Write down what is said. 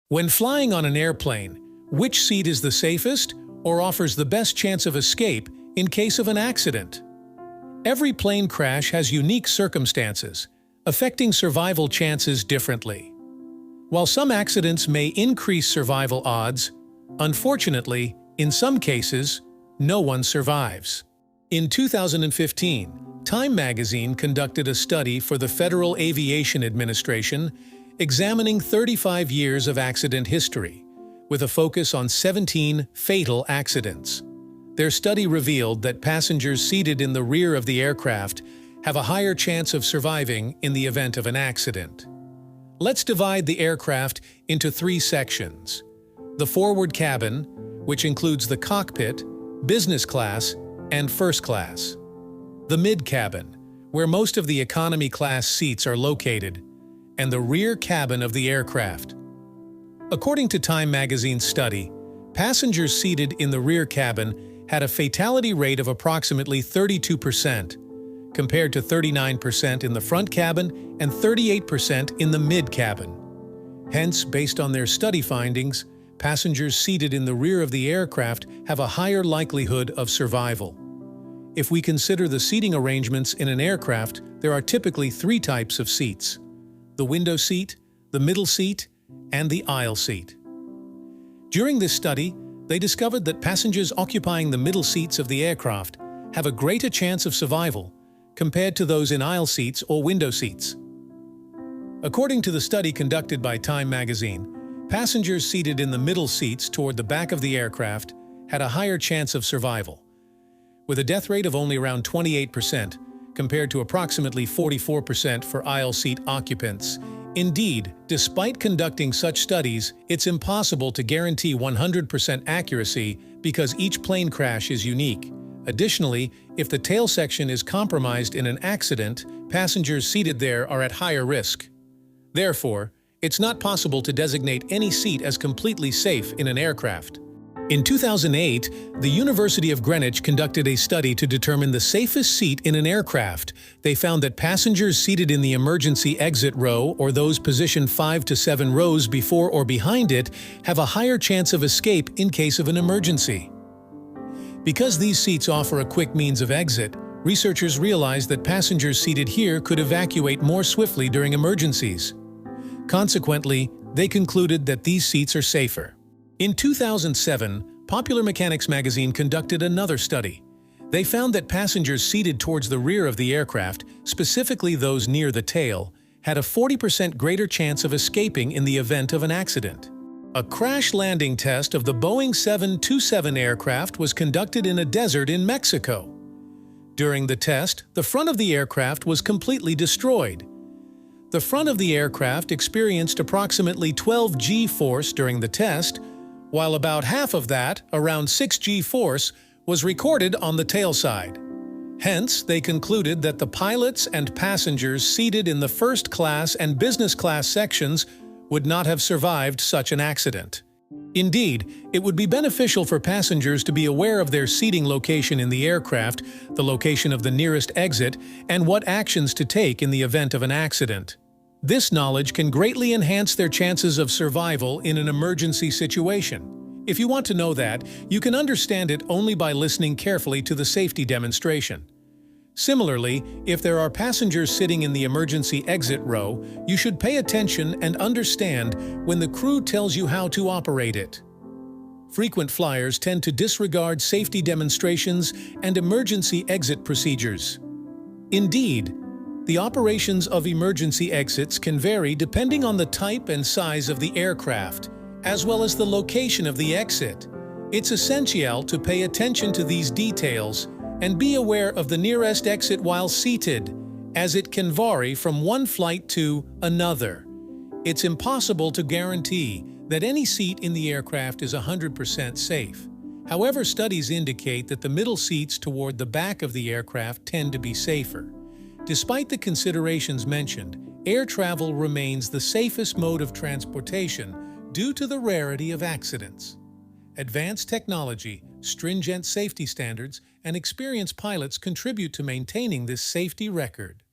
When flying on an airplane, which seat is the safest or offers the best chance of escape in case of an accident? Every plane crash has unique circumstances, affecting survival chances differently. While some accidents may increase survival odds, unfortunately, in some cases, no one survives. In 2015, Time magazine conducted a study for the Federal Aviation Administration examining 35 years of accident history, with a focus on 17 fatal accidents. Their study revealed that passengers seated in the rear of the aircraft have a higher chance of surviving in the event of an accident. Let's divide the aircraft into three sections: the forward cabin, which includes the cockpit, business class, and first class; the mid-cabin, where most of the economy class seats are located; and the rear cabin of the aircraft. According to Time magazine's study, passengers seated in the rear cabin had a fatality rate of approximately 32%, compared to 39% in the front cabin and 38% in the mid-cabin. Hence, based on their study findings, passengers seated in the rear of the aircraft have a higher likelihood of survival. If we consider the seating arrangements in an aircraft, there are typically three types of seats: the window seat, the middle seat, and the aisle seat. During this study, they discovered that passengers occupying the middle seats of the aircraft have a greater chance of survival compared to those in aisle seats or window seats. According to the study conducted by Time magazine, passengers seated in the middle seats toward the back of the aircraft had a higher chance of survival, with a death rate of only around 28%, compared to approximately 44% for aisle seat occupants. Indeed, despite conducting such studies, it's impossible to guarantee 100% accuracy because each plane crash is unique. Additionally, if the tail section is compromised in an accident, passengers seated there are at higher risk. Therefore, it's not possible to designate any seat as completely safe in an aircraft. In 2008, the University of Greenwich conducted a study to determine the safest seat in an aircraft. They found that passengers seated in the emergency exit row, or those positioned 5 to 7 rows before or behind it, have a higher chance of escape in case of an emergency. Because these seats offer a quick means of exit, researchers realized that passengers seated here could evacuate more swiftly during emergencies. Consequently, they concluded that these seats are safer. In 2007, Popular Mechanics magazine conducted another study. They found that passengers seated towards the rear of the aircraft, specifically those near the tail, had a 40% greater chance of escaping in the event of an accident. A crash landing test of the Boeing 727 aircraft was conducted in a desert in Mexico. During the test, the front of the aircraft was completely destroyed. The front of the aircraft experienced approximately 12 G-force during the test, while about half of that, around 6 G-force, was recorded on the tail side. Hence, they concluded that the pilots and passengers seated in the first class and business class sections would not have survived such an accident. Indeed, it would be beneficial for passengers to be aware of their seating location in the aircraft, the location of the nearest exit, and what actions to take in the event of an accident. This knowledge can greatly enhance their chances of survival in an emergency situation. If you want to know that, you can understand it only by listening carefully to the safety demonstration. Similarly, if there are passengers sitting in the emergency exit row, you should pay attention and understand when the crew tells you how to operate it. Frequent flyers tend to disregard safety demonstrations and emergency exit procedures. Indeed, the operations of emergency exits can vary depending on the type and size of the aircraft, as well as the location of the exit. It's essential to pay attention to these details and be aware of the nearest exit while seated, as it can vary from one flight to another. It's impossible to guarantee that any seat in the aircraft is 100% safe. However, studies indicate that the middle seats toward the back of the aircraft tend to be safer. Despite the considerations mentioned, air travel remains the safest mode of transportation due to the rarity of accidents. Advanced technology, stringent safety standards, and experienced pilots contribute to maintaining this safety record.